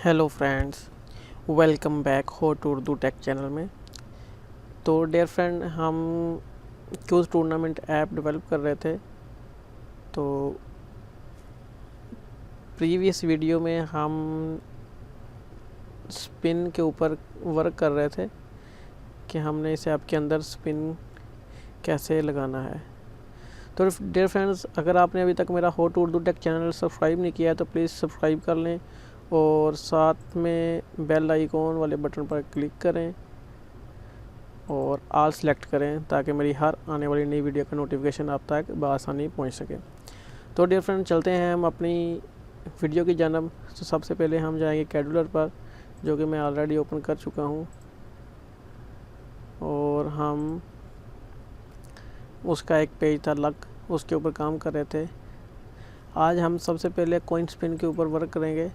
Hello friends, welcome back हो to Urdu tech channel में। तो डियर फ्रेंड, हम क्यूज टूर्नामेंट ऐप डेवलप कर रहे थे। तो प्रीवियस वीडियो में हम स्पिन के ऊपर वर्क कर रहे थे कि हमने इसे ऐप के अंदर स्पिन कैसे लगाना है। तो डियर फ्रेंड्स, अगर आपने अभी तक मेरा how to Urdu tech channel subscribe नहीं किया है तो प्लीज़ सब्सक्राइब कर लें और साथ में बेल आइकॉन वाले बटन पर क्लिक करें और ऑल सेलेक्ट करें ताकि मेरी हर आने वाली नई वीडियो का नोटिफिकेशन आप तक बआसानी पहुंच सके। तो डियर फ्रेंड, चलते हैं हम अपनी वीडियो की जानब। तो सबसे पहले हम जाएंगे कैडुलर पर, जो कि मैं ऑलरेडी ओपन कर चुका हूं, और हम उसका एक पेज था अलग, उसके ऊपर काम कर रहे थे। आज हम सबसे पहले कॉइन स्पिन के ऊपर वर्क करेंगे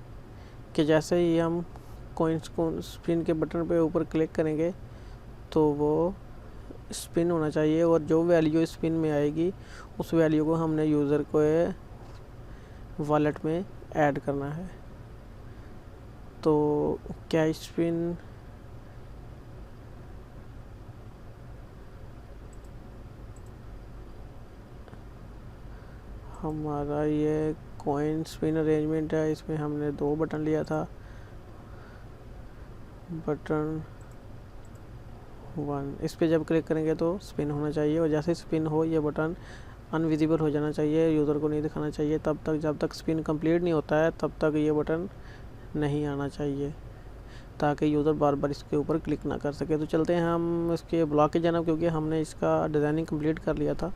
कि जैसे ही हम कॉइन स्पिन के बटन पे ऊपर क्लिक करेंगे तो वो स्पिन होना चाहिए, और जो वैल्यू स्पिन में आएगी उस वैल्यू को हमने यूज़र को वॉलेट में ऐड करना है। तो क्या स्पिन हमारा ये कॉइन स्पिन अरेंजमेंट है, इसमें हमने 2 बटन लिया था। बटन 1 इस पे जब क्लिक करेंगे तो स्पिन होना चाहिए, और जैसे स्पिन हो ये बटन अनविजिबल हो जाना चाहिए, यूज़र को नहीं दिखाना चाहिए तब तक, जब तक स्पिन कंप्लीट नहीं होता है तब तक ये बटन नहीं आना चाहिए, ताकि यूज़र बार बार इसके ऊपर क्लिक ना कर सके। तो चलते हैं हम इसके ब्लॉक की जानब, क्योंकि हमने इसका डिज़ाइनिंग कंप्लीट कर लिया था।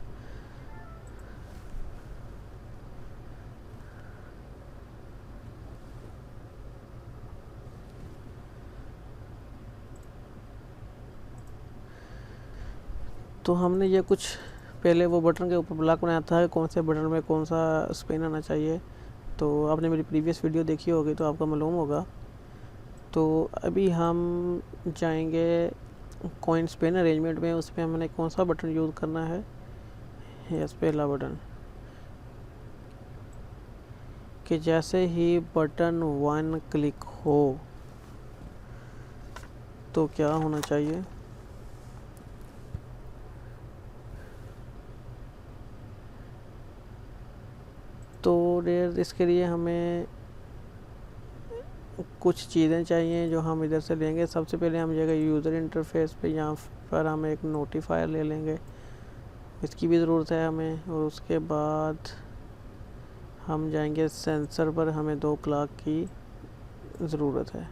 तो हमने ये कुछ पहले वो बटन के ऊपर ब्लॉक बनाया था, कौन से बटन में कौन सा स्पिन आना चाहिए। तो आपने मेरी प्रीवियस वीडियो देखी होगी तो आपको मालूम होगा। तो अभी हम जाएंगे कॉइन स्पिन अरेंजमेंट में, उसमें हमने कौन सा बटन यूज़ करना है। यस, पहला बटन, कि जैसे ही बटन 1 क्लिक हो तो क्या होना चाहिए। तो डेयर, इसके लिए हमें कुछ चीज़ें चाहिए जो हम इधर से लेंगे। सबसे पहले हम जाएगा यूज़र इंटरफेस पे, यहाँ पर हम एक नोटिफायर ले लेंगे, इसकी भी ज़रूरत है हमें। और उसके बाद हम जाएंगे सेंसर पर, हमें 2 क्लॉक की ज़रूरत है।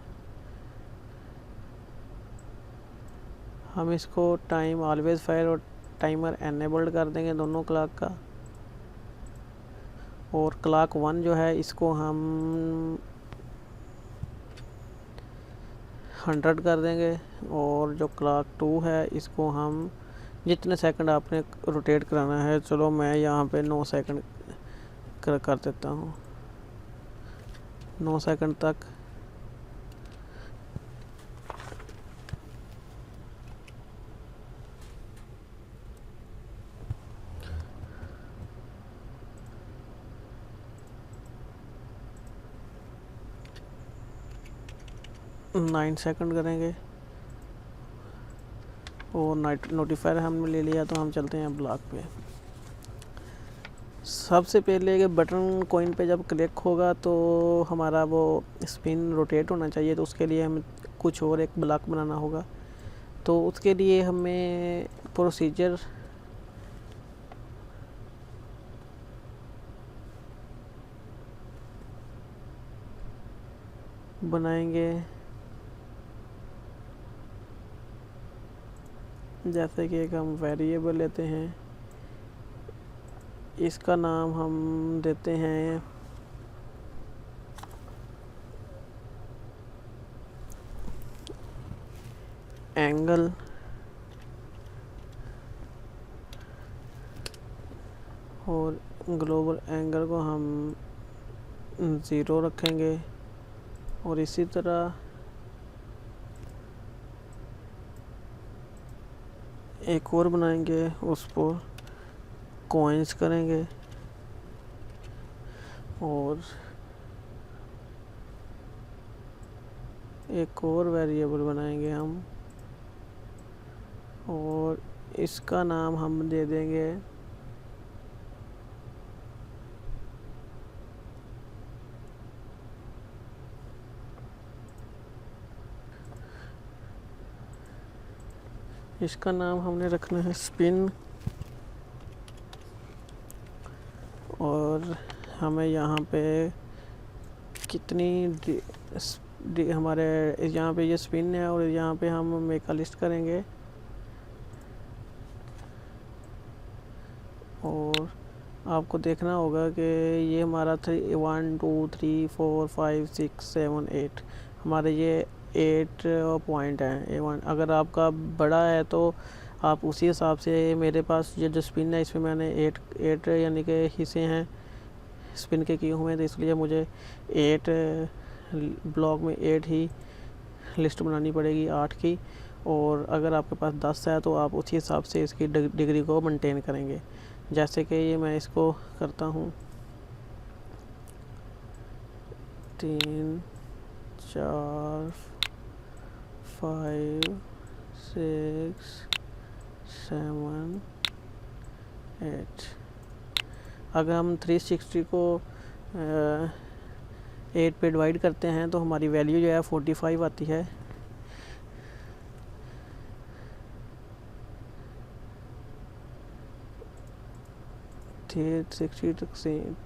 हम इसको टाइम ऑलवेज फायर और टाइमर एनेबल्ड कर देंगे दोनों क्लॉक का। और क्लॉक 1 जो है इसको हम 100 कर देंगे, और जो क्लॉक 2 है इसको हम जितने सेकंड आपने रोटेट कराना है, चलो मैं यहाँ पे 9 सेकंड कर देता हूँ, 9 सेकंड तक। नाइन सेकंड करेंगे, और नोटिफायर हमने ले लिया। तो हम चलते हैं ब्लॉक पे। सबसे पहले कि बटन कॉइन पे जब क्लिक होगा तो हमारा वो स्पिन रोटेट होना चाहिए, तो उसके लिए हमें कुछ और एक ब्लॉक बनाना होगा। तो उसके लिए हमें प्रोसीजर बनाएंगे, जैसे कि एक हम वेरिएबल लेते हैं, इसका नाम हम देते हैं एंगल, और ग्लोबल एंगल को हम 0 रखेंगे। और इसी तरह एक और बनाएंगे, उस पर कॉइन्स करेंगे, और एक और वेरिएबल बनाएंगे हम, और इसका नाम हम दे देंगे इसका नाम हमने रखना है स्पिन। और हमें यहाँ पे कितनी हमारे यहाँ पे ये स्पिन है, और यहाँ पे हम मेक लिस्ट करेंगे। और आपको देखना होगा कि ये हमारा 1 2 3 4 5 6 7 8 हमारे ये 8 पॉइंट हैं A1। अगर आपका बड़ा है तो आप उसी हिसाब से, मेरे पास ये जो स्पिन है इसमें मैंने 8 यानी कि हिस्से हैं स्पिन के किए हुए हैं, तो इसलिए मुझे 8 ब्लॉक में 8 ही लिस्ट बनानी पड़ेगी 8 की। और अगर आपके पास 10 है तो आप उसी हिसाब से इसकी डिग्री को मेंटेन करेंगे। जैसे कि ये मैं इसको करता हूँ 3 4 5 6 7 8। अगर हम 360 को 8 पे डिवाइड करते हैं तो हमारी वैल्यू जो है 45 आती है।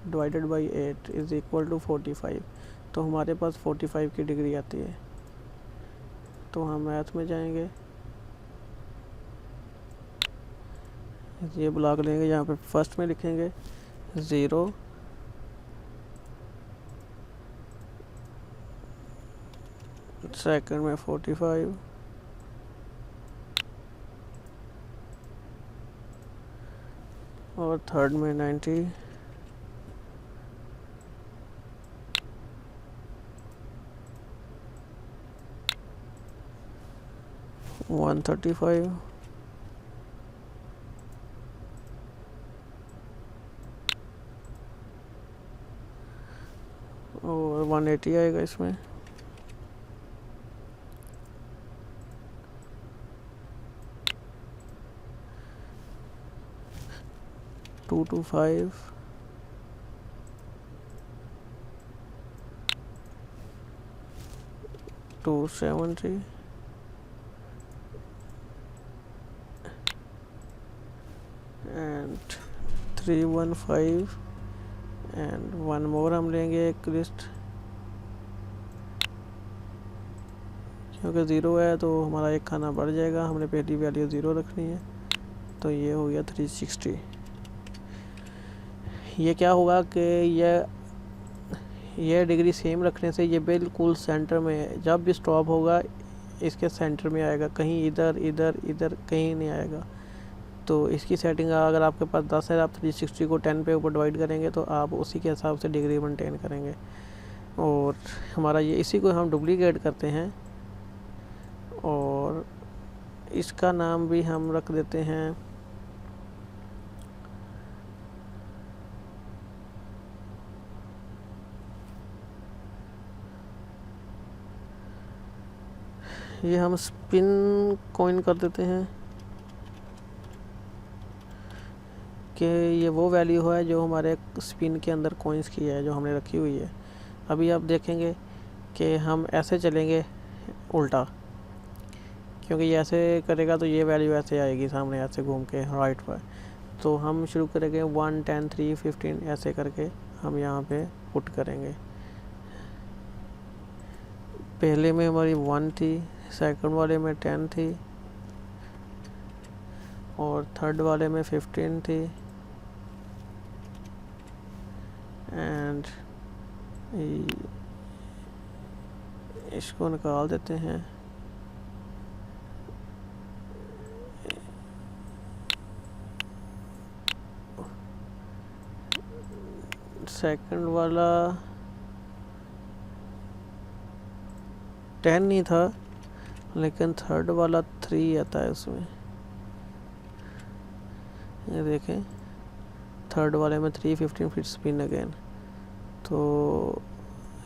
Divided by 8 is equal to 45। तो हमारे पास 45 की डिग्री आती है। तो हम मैथ में जाएंगे, ये ब्लॉक लेंगे, यहाँ पे फर्स्ट में लिखेंगे 0, सेकंड में 45, और थर्ड में 90, वन 35, और 180 आएगा इसमें। Two 5 270 and 315 and one more हम लेंगे एक लिस्ट, क्योंकि 0 है तो हमारा एक खाना बढ़ जाएगा, हमने पहली वैल्यू 0 रखनी है। तो ये हो गया 360। ये क्या होगा कि ये डिग्री सेम रखने से ये बिल्कुल सेंटर में, जब भी स्टॉप होगा इसके सेंटर में आएगा, कहीं इधर इधर इधर कहीं नहीं आएगा। तो इसकी सेटिंग अगर आपके पास 10 है, आप 360 को 10 पे ऊपर डिवाइड करेंगे तो आप उसी के हिसाब से डिग्री मेंटेन करेंगे। और हमारा ये इसी को हम डुप्लीकेट करते हैं, और इसका नाम भी हम रख देते हैं ये हम स्पिन कॉइन कर देते हैं कि ये वो वैल्यू है जो हमारे स्पिन के अंदर कॉइन्स की है, जो हमने रखी हुई है। अभी आप देखेंगे कि हम ऐसे चलेंगे उल्टा, क्योंकि ये ऐसे करेगा तो ये वैल्यू ऐसे आएगी सामने, ऐसे घूम के राइट पर। तो हम शुरू करेंगे 1 10 3 15 ऐसे करके हम यहाँ पे पुट करेंगे। पहले में हमारी 1 थी, सेकंड वाले में 10 थी, और थर्ड वाले में 15 थी, एंड इसको निकाल देते हैं। सेकंड वाला 10 नहीं था, लेकिन थर्ड वाला 3 आता है उसमें। ये देखें, थर्ड वाले में 3 15 फिर स्पिन अगेन। तो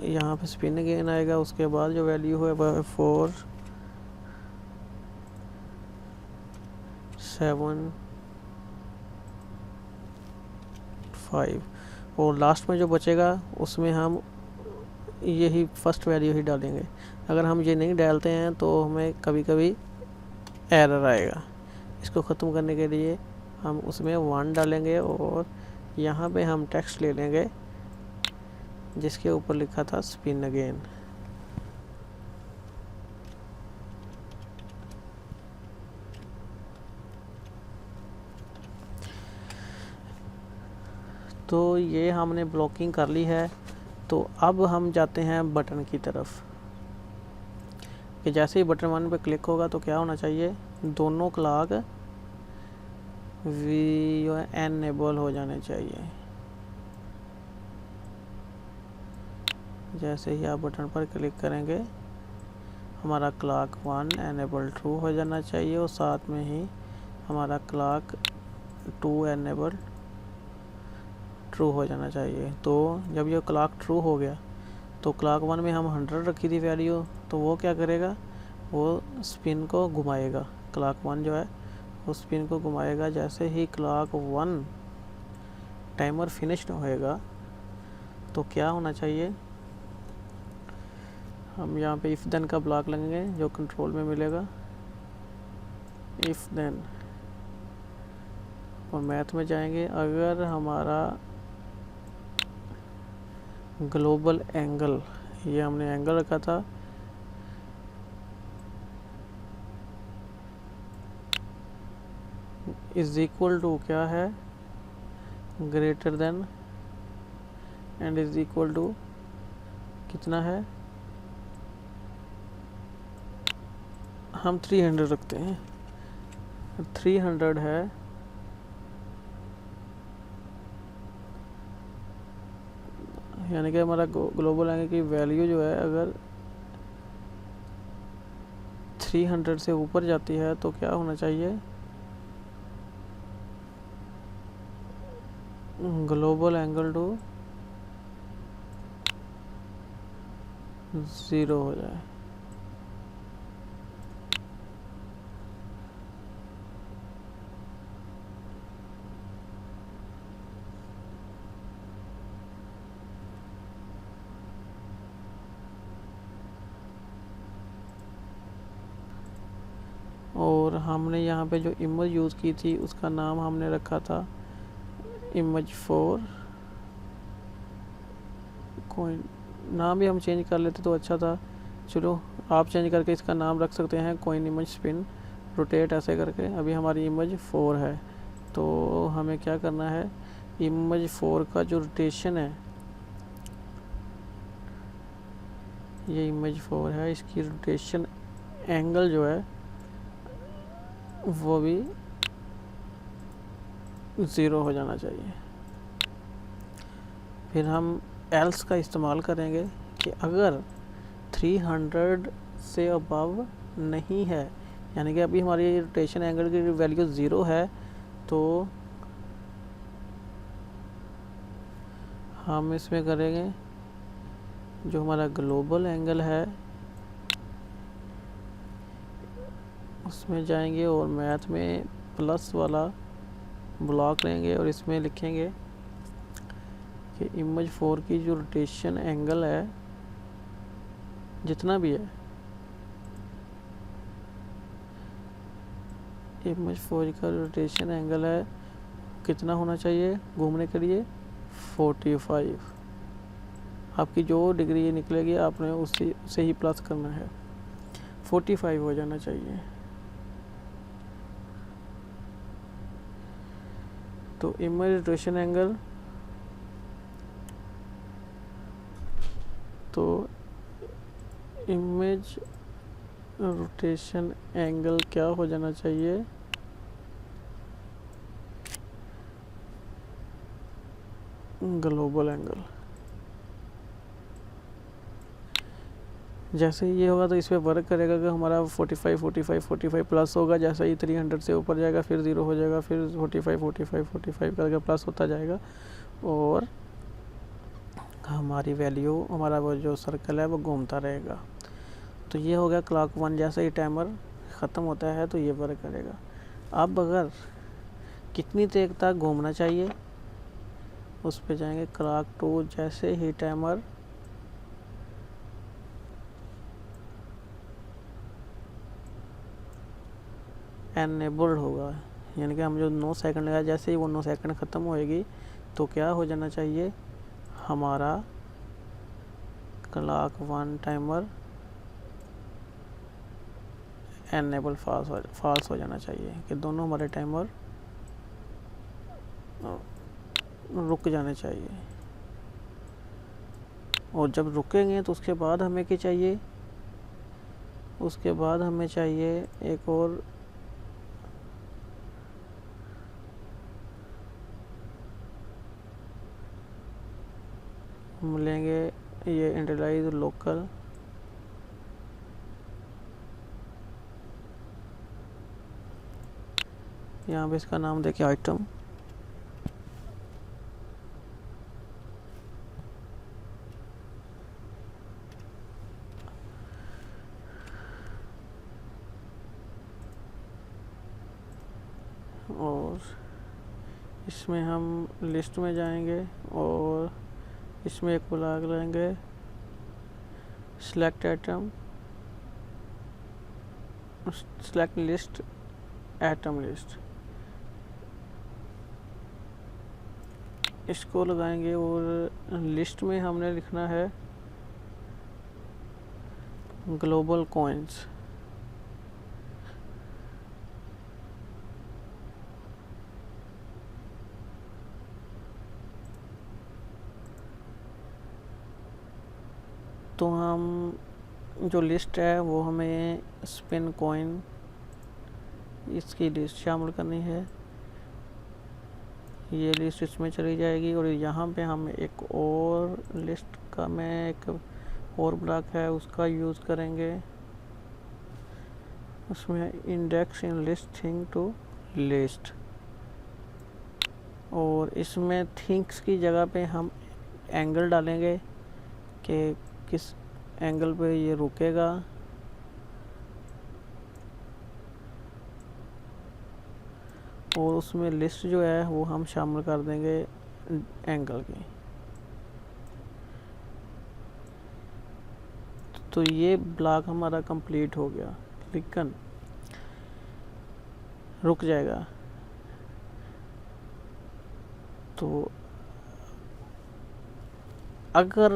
यहाँ पे स्पिन अगेन आएगा। उसके बाद जो वैल्यू है वह 4 7 5 और लास्ट में जो बचेगा उसमें हम यही फर्स्ट वैल्यू ही डालेंगे। अगर हम ये नहीं डालते हैं तो हमें कभी कभी एरर आएगा। इसको ख़त्म करने के लिए हम उसमें 1 डालेंगे और यहाँ पे हम टेक्स्ट ले लेंगे जिसके ऊपर लिखा था स्पिन अगेन। तो ये हमने ब्लॉकिंग कर ली है। तो अब हम जाते हैं बटन की तरफ कि जैसे ही बटन 1 पे क्लिक होगा तो क्या होना चाहिए, दोनों क्लॉक एनेबल हो जाने चाहिए। जैसे ही आप बटन पर क्लिक करेंगे हमारा क्लॉक 1 एनेबल ट्रू हो जाना चाहिए और साथ में ही हमारा क्लॉक 2 एनेबल ट्रू हो जाना चाहिए। तो जब ये क्लॉक ट्रू हो गया तो क्लॉक 1 में हम 100 रखी थी वैल्यू, तो वो क्या करेगा, वो स्पिन को घुमाएगा। क्लॉक 1 जो है वो स्पिन को घुमाएगा। जैसे ही क्लॉक 1 टाइमर फिनिश्ड होएगा तो क्या होना चाहिए, हम यहाँ पे इफ़ देन का ब्लॉक लेंगे जो कंट्रोल में मिलेगा, इफ़ देन, और मैथ में जाएंगे। अगर हमारा ग्लोबल एंगल, ये हमने एंगल रखा था, इज इक्वल टू क्या है, greater than and is equal to कितना है, हम 300 रखते हैं। 300 है यानी कि हमारा ग्लोबल एंगल की वैल्यू जो है अगर 300 से ऊपर जाती है तो क्या होना चाहिए, ग्लोबल एंगल टू 0 हो जाए। और हमने यहाँ पे जो इमेज यूज़ की थी उसका नाम हमने रखा था इमेज 4 कोइन। नाम भी हम चेंज कर लेते तो अच्छा था, चलो आप चेंज करके इसका नाम रख सकते हैं कोइन इमेज स्पिन रोटेट ऐसे करके। अभी हमारी इमेज 4 है तो हमें क्या करना है, इमेज 4 का जो रोटेशन है, ये इमेज 4 है, इसकी रोटेशन एंगल जो है वो भी 0 हो जाना चाहिए। फिर हम एल्स का इस्तेमाल करेंगे कि अगर 300 से अबव नहीं है, यानी कि अभी हमारी रोटेशन एंगल की वैल्यू 0 है, तो हम इसमें करेंगे जो हमारा ग्लोबल एंगल है उसमें जाएंगे और मैथ में प्लस वाला ब्लॉक लेंगे और इसमें लिखेंगे कि इमेज 4 की जो रोटेशन एंगल है जितना भी है, इमेज 4 का रोटेशन एंगल है कितना होना चाहिए घूमने के लिए, 45। आपकी जो डिग्री ये निकलेगी आपने उसे ही प्लस करना है, 45 हो जाना चाहिए। तो इमेज रोटेशन एंगल, तो इमेज रोटेशन एंगल क्या हो जाना चाहिए, ग्लोबल एंगल। जैसे ही ये होगा तो इस पर वर्क करेगा कि हमारा 45 प्लस होगा। जैसे ही 300 से ऊपर जाएगा फिर 0 हो जाएगा, फिर 45 करके प्लस होता जाएगा और हमारी वैल्यू, हमारा वो जो सर्कल है वो घूमता रहेगा। तो ये हो गया क्लॉक 1। जैसे ही टाइमर ख़त्म होता है तो ये वर्क करेगा। अब अगर कितनी देर तक घूमना चाहिए उस पे जाएंगे। क्लॉक 2 जैसे ही टाइमर एनेबल्ड होगा, यानी कि हम जो 9 सेकंड लगा, जैसे ही वो 9 सेकंड ख़त्म होएगी तो क्या हो जाना चाहिए, हमारा क्लॉक 1 टाइमर एनेबल फॉल्स हो जाना चाहिए, कि दोनों हमारे टाइमर रुक जाने चाहिए। और जब रुकेंगे तो उसके बाद हमें क्या चाहिए, उसके बाद हमें चाहिए एक और हम लेंगे ये इंटरलाइज लोकल, यहाँ पे इसका नाम देखिए आइटम। और इसमें हम लिस्ट में जाएंगे और इसमें एक ब्लॉक लेंगे, select item, select list, item list, इसको लगाएंगे। और लिस्ट में हमने लिखना है ग्लोबल कॉइन्स। तो हम जो लिस्ट है वो हमें स्पिन कॉइन, इसकी लिस्ट शामिल करनी है। ये लिस्ट इसमें चली जाएगी और यहाँ पे हम एक और लिस्ट का, मैं एक और ब्लॉक है उसका यूज़ करेंगे, उसमें index in list thing to list. और इसमें थिंग्स की जगह पे हम एंगल डालेंगे कि किस एंगल पे ये रुकेगा। और उसमें लिस्ट जो है वो हम शामिल कर देंगे एंगल की। तो ये ब्लॉक हमारा कंप्लीट हो गया, लेकिन रुक जाएगा। तो अगर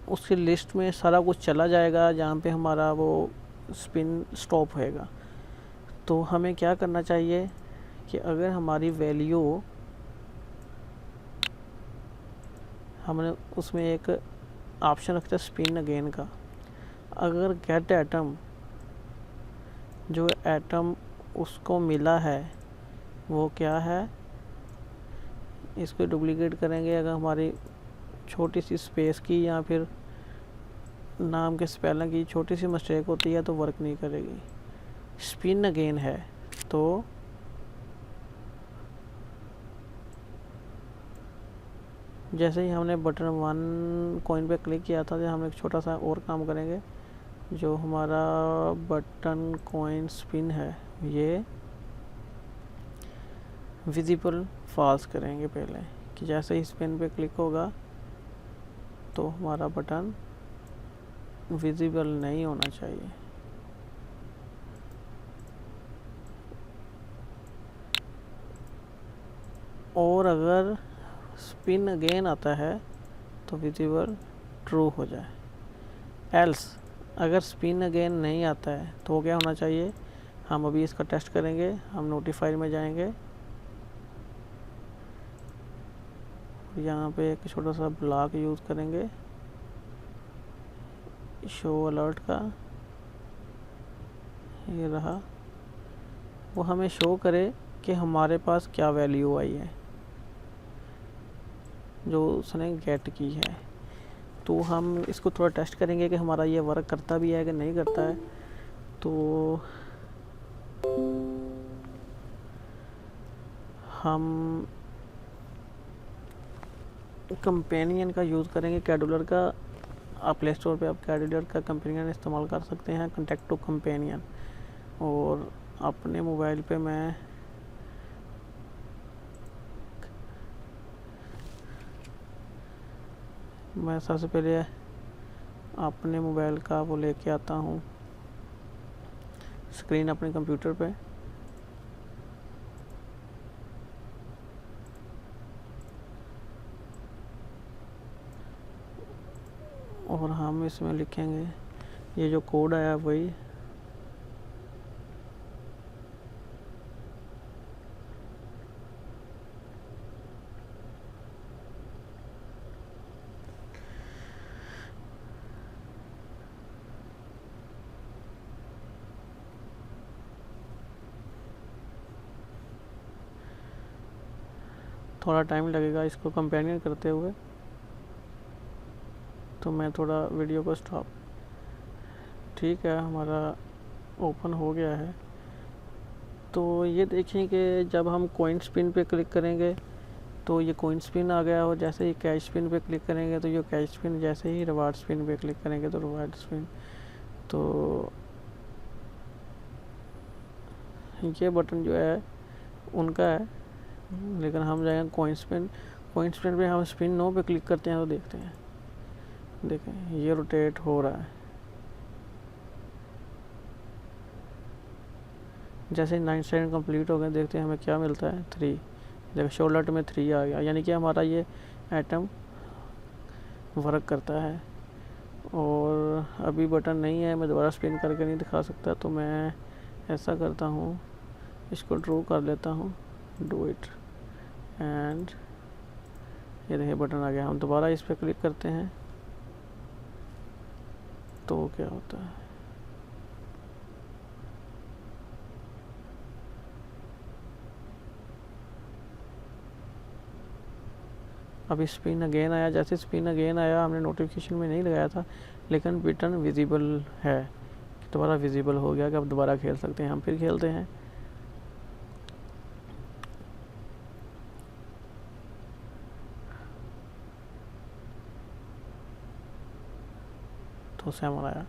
उसकी लिस्ट में सारा कुछ चला जाएगा जहाँ पे हमारा वो स्पिन स्टॉप होएगा, तो हमें क्या करना चाहिए कि अगर हमारी वैल्यू, हमने उसमें एक ऑप्शन रखता है स्पिन अगेन का, अगर गेट एटम, जो एटम उसको मिला है वो क्या है, इसको डुप्लीकेट करेंगे। अगर हमारी छोटी सी स्पेस की या फिर नाम के स्पेलिंग की छोटी सी मिस्टेक होती है तो वर्क नहीं करेगी। स्पिन अगेन है तो जैसे ही हमने बटन 1 कॉइन पे क्लिक किया था, तो हम एक छोटा सा और काम करेंगे। जो हमारा बटन कॉइन स्पिन है ये विजिबल फॉल्स करेंगे पहले, कि जैसे ही स्पिन पे क्लिक होगा तो हमारा बटन विजिबल नहीं होना चाहिए। और अगर स्पिन अगेन आता है तो विजिबल ट्रू हो जाए। एल्स अगर स्पिन अगेन नहीं आता है तो क्या होना चाहिए, हम अभी इसका टेस्ट करेंगे। हम नोटिफायर में जाएंगे, यहाँ पे एक छोटा सा ब्लॉक यूज़ करेंगे शो अलर्ट का, ये रहा। वो हमें शो करे कि हमारे पास क्या वैल्यू आई है जो उसने गेट की है। तो हम इसको थोड़ा टेस्ट करेंगे कि हमारा ये वर्क करता भी है कि नहीं करता है। तो हम कंपेनियन का यूज़ करेंगे, कैडुलर का। आप प्ले स्टोर पे आप कैडुलर का कंपेनियन इस्तेमाल कर सकते हैं, कॉन्टैक्ट टू कंपेनियन। और अपने मोबाइल पे मैं सबसे पहले अपने मोबाइल का वो लेके आता हूँ स्क्रीन अपने कंप्यूटर पे। और हम इसमें लिखेंगे ये जो कोड आया वही, थोड़ा टाइम लगेगा इसको कंपेनियन करते हुए, तो मैं थोड़ा वीडियो को स्टॉप। ठीक है, हमारा ओपन हो गया है। तो ये देखें कि जब हम कॉइन स्पिन पे क्लिक करेंगे तो ये कॉइन स्पिन आ गया, और जैसे ही कैश स्पिन पे क्लिक करेंगे तो ये कैश स्पिन, जैसे ही रिवार्ड स्पिन पे क्लिक करेंगे तो रिवार्ड स्पिन। तो ये बटन जो है उनका है, लेकिन हम जाएंगे कॉइन स्पिन। कॉइन स्पिन पे हम स्पिन नो पे क्लिक करते हैं तो देखते हैं, देखें ये रोटेट हो रहा है। जैसे 9 सेकंड कंप्लीट हो गए, देखते हैं हमें क्या मिलता है। 3, देखो शोल्डर में 3 आ गया, यानी कि हमारा ये आइटम वर्क करता है। और अभी बटन नहीं है, मैं दोबारा स्पिन करके नहीं दिखा सकता, तो मैं ऐसा करता हूँ, इसको ड्रॉ कर लेता हूँ, डू इट, एंड ये देखिए बटन आ गया। हम दोबारा इस पर क्लिक करते हैं तो क्या होता है, अभी स्पिन अगेन आया। जैसे स्पिन अगेन आया, हमने नोटिफिकेशन में नहीं लगाया था, लेकिन बटन विजिबल है, दोबारा विजिबल हो गया कि अब दोबारा खेल सकते हैं। हम फिर खेलते हैं, तो 7 आया।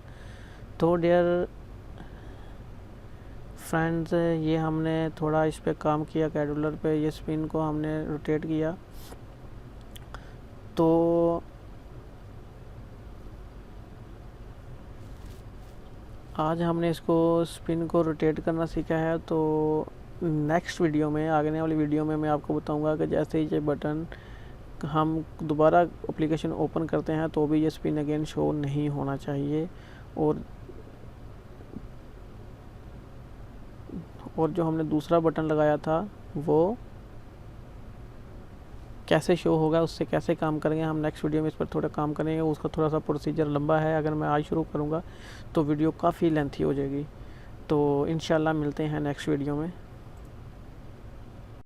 तो डियर फ्रेंड्स, ये हमने थोड़ा इस पे काम किया, कैडुलर पे ये स्पिन को हमने रोटेट किया। तो आज हमने इसको स्पिन को रोटेट करना सीखा है। तो नेक्स्ट वीडियो में, आगे वाली वीडियो में मैं आपको बताऊंगा कि जैसे ही ये बटन हम दोबारा एप्लीकेशन ओपन करते हैं तो भी ये स्पिन अगेन शो नहीं होना चाहिए। और जो हमने दूसरा बटन लगाया था वो कैसे शो होगा, उससे कैसे काम करेंगे, हम नेक्स्ट वीडियो में इस पर थोड़ा काम करेंगे। उसका थोड़ा सा प्रोसीजर लंबा है, अगर मैं आज शुरू करूँगा तो वीडियो काफ़ी लेंथी हो जाएगी। तो इंशाल्लाह मिलते हैं नेक्स्ट वीडियो में।